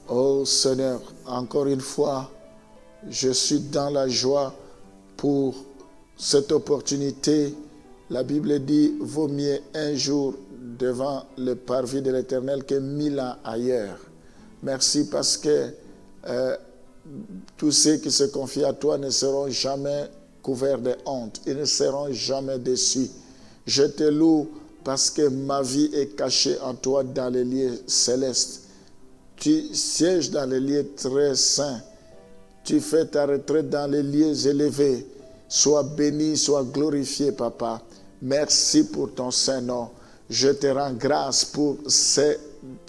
Oh Seigneur, encore une fois, je suis dans la joie pour cette opportunité. La Bible dit, vaut mieux un jour devant le parvis de l'Éternel que 1000 ans ailleurs. Merci parce que tous ceux qui se confient à toi ne seront jamais couverts de honte. Ils ne seront jamais déçus. Je te loue parce que ma vie est cachée en toi dans les lieux célestes. Tu sièges dans les lieux très saints. Tu fais ta retraite dans les lieux élevés. Sois béni, sois glorifié, Papa. Merci pour ton Saint-Nom. Je te rends grâce pour cette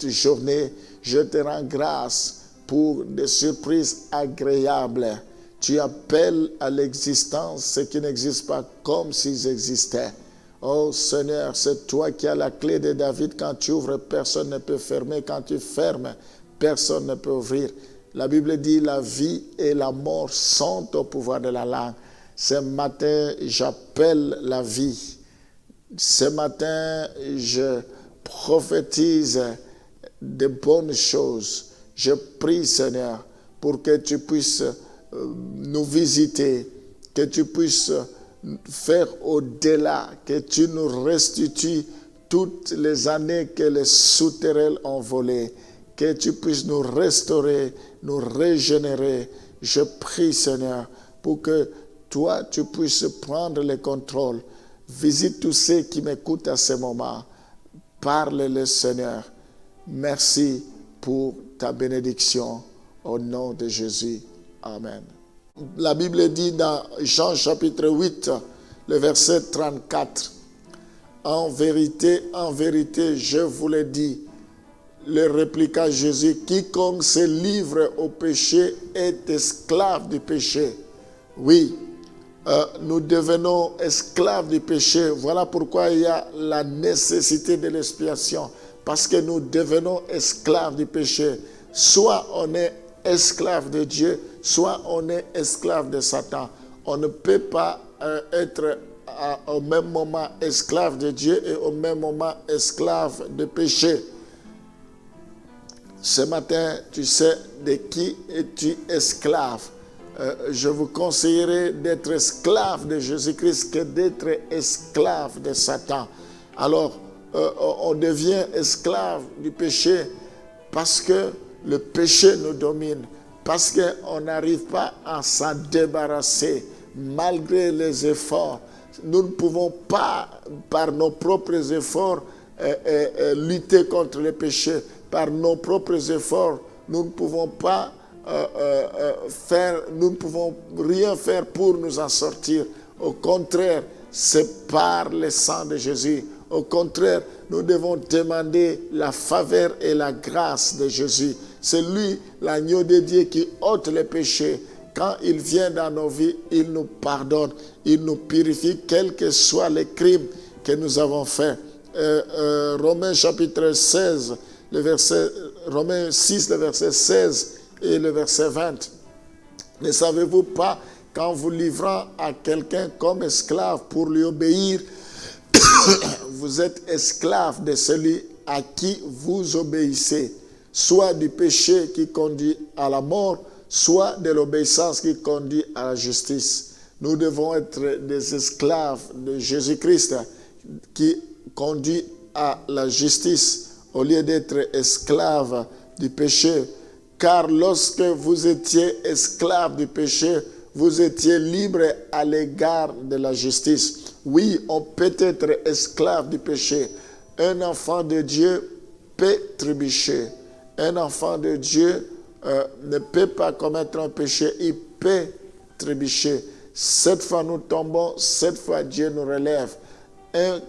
journée. Je te rends grâce pour des surprises agréables. Tu appelles à l'existence ce qui n'existe pas comme s'ils existaient. Oh Seigneur, c'est toi qui as la clé de David. Quand tu ouvres, personne ne peut fermer. Quand tu fermes, personne ne peut ouvrir. La Bible dit la vie et la mort sont au pouvoir de la langue. Ce matin, j'appelle la vie. Ce matin, je prophétise de bonnes choses. Je prie, Seigneur, pour que tu puisses nous visiter, que tu puisses faire au-delà, que tu nous restitues toutes les années que les souterrains ont volées, que tu puisses nous restaurer, nous régénérer. Je prie, Seigneur, pour que toi, tu puisses prendre le contrôle. Visite tous ceux qui m'écoutent à ce moment. Parle-le, Seigneur. Merci pour ta bénédiction. Au nom de Jésus. Amen. La Bible dit dans Jean chapitre 8, le verset 34. En vérité, je vous le dis, le répliqua Jésus, quiconque se livre au péché est esclave du péché. Oui, nous devenons esclaves du péché. Voilà pourquoi il y a la nécessité de l'expiation. Parce que nous devenons esclaves du péché. Soit on est esclave de Dieu, soit on est esclave de Satan. On ne peut pas être au même moment esclave de Dieu et au même moment esclave de péché. Ce matin, tu sais de qui es-tu esclave. Je vous conseillerais d'être esclave de Jésus-Christ que d'être esclave de Satan. Alors, on devient esclave du péché parce que le péché nous domine, parce qu'on n'arrive pas à s'en débarrasser malgré les efforts. Nous ne pouvons pas, par nos propres efforts, lutter contre le péché. Par nos propres efforts, nous ne pouvons pas nous ne pouvons rien faire pour nous en sortir. Au contraire, c'est par le sang de Jésus. Au contraire, nous devons demander la faveur et la grâce de Jésus. C'est lui, l'agneau de Dieu, qui ôte les péchés. Quand il vient dans nos vies, il nous pardonne, il nous purifie, quels que soient les crimes que nous avons faits. Romains chapitre 16, Romains 6, le verset 16 et le verset 20. Ne savez-vous pas qu'en vous livrant à quelqu'un comme esclave pour lui obéir, vous êtes esclave de celui à qui vous obéissez, soit du péché qui conduit à la mort, soit de l'obéissance qui conduit à la justice. Nous devons être des esclaves de Jésus-Christ qui conduit à la justice au lieu d'être esclaves du péché. Car lorsque vous étiez esclaves du péché, vous étiez libres à l'égard de la justice. Oui, on peut être esclave du péché. Un enfant de Dieu peut trébucher. Un enfant de Dieu ne peut pas commettre un péché, il peut trébucher. Cette fois nous tombons, cette fois Dieu nous relève. Un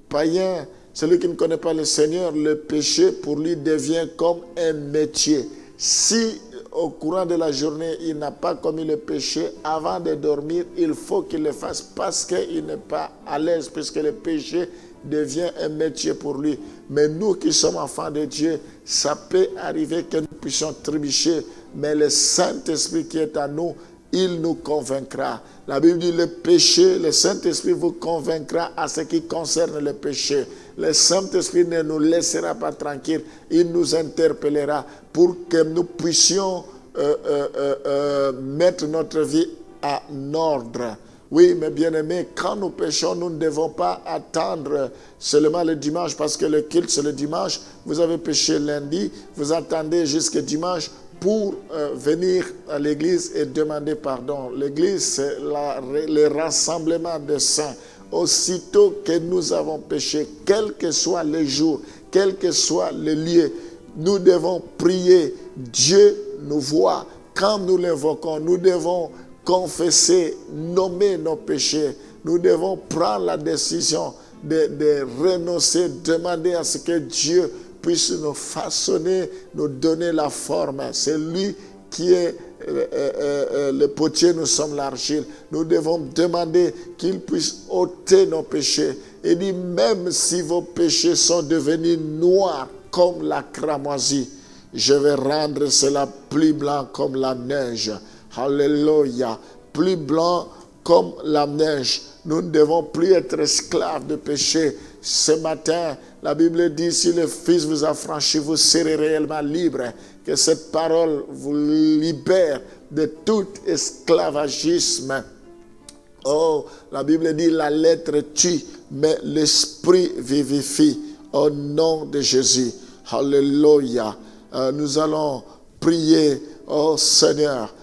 païen, celui qui ne connaît pas le Seigneur, le péché pour lui devient comme un métier. Si au courant de la journée, il n'a pas commis le péché, avant de dormir, il faut qu'il le fasse parce qu'il n'est pas à l'aise, puisque le péché devient un métier pour lui. Mais nous qui sommes enfants de Dieu, ça peut arriver que nous puissions trébucher, mais le Saint-Esprit qui est en nous il nous convaincra. La Bible dit le péché, le Saint-Esprit vous convaincra à ce qui concerne le péché. Le Saint-Esprit ne nous laissera pas tranquilles. Il nous interpellera pour que nous puissions mettre notre vie en ordre. Oui, mes bien-aimés, quand nous péchons, nous ne devons pas attendre seulement le dimanche, parce que le culte, c'est le dimanche. Vous avez péché lundi, vous attendez jusqu'à dimanche pour venir à l'église et demander pardon. L'église, c'est le rassemblement des saints. Aussitôt que nous avons péché, quel que soit le jour, quel que soit le lieu, nous devons prier. Dieu nous voit. Quand nous l'invoquons, nous devons confesser, nommer nos péchés. Nous devons prendre la décision de renoncer, demander à ce que Dieu puisse nous façonner, nous donner la forme. C'est lui qui est le potier, nous sommes l'argile. Nous devons demander qu'il puisse ôter nos péchés. Il dit, même si vos péchés sont devenus noirs comme la cramoisie, je vais rendre cela plus blanc comme la neige. Alléluia. Plus blanc comme la neige. Nous ne devons plus être esclaves de péché. Ce matin, la Bible dit, si le Fils vous a franchi, vous serez réellement libre. Que cette parole vous libère de tout esclavagisme. Oh, la Bible dit, la lettre tue, mais l'esprit vivifie. Au nom de Jésus. Alléluia. Nous allons prier. Oh Seigneur,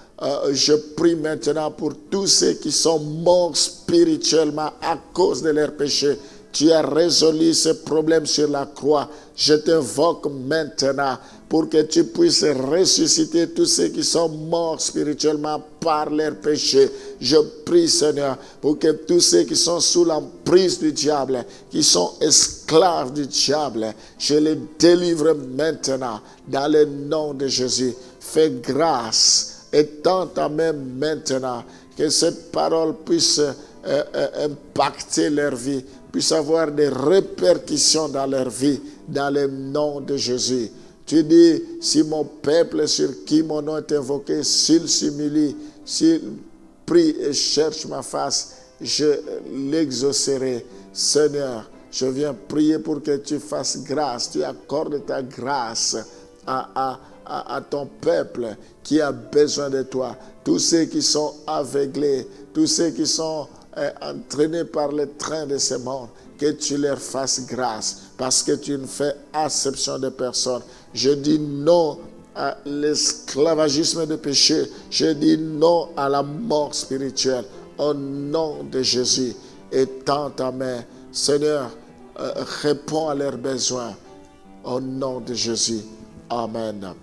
je prie maintenant pour tous ceux qui sont morts spirituellement à cause de leurs péchés. Tu as résolu ce problème sur la croix. Je t'invoque maintenant pour que tu puisses ressusciter tous ceux qui sont morts spirituellement par leurs péchés. Je prie, Seigneur, pour que tous ceux qui sont sous l'emprise du diable, qui sont esclaves du diable, je les délivre maintenant dans le nom de Jésus. Fais grâce et tends ta main maintenant, que cette parole puisse impacter leur vie, puisse avoir des répercussions dans leur vie, dans le nom de Jésus. Tu dis, si mon peuple sur qui mon nom est invoqué, s'il s'humilie, s'il prie et cherche ma face, je l'exaucerai. Seigneur, je viens prier pour que tu fasses grâce, tu accordes ta grâce à ton peuple qui a besoin de toi. Tous ceux qui sont aveuglés, tous ceux qui sont entraînés par le train de ce monde, que tu leur fasses grâce, parce que tu ne fais acception de personne. Je dis non à l'esclavagisme de péché. Je dis non à la mort spirituelle. Au nom de Jésus, étends ta main. Seigneur, réponds à leurs besoins. Au nom de Jésus. Amen.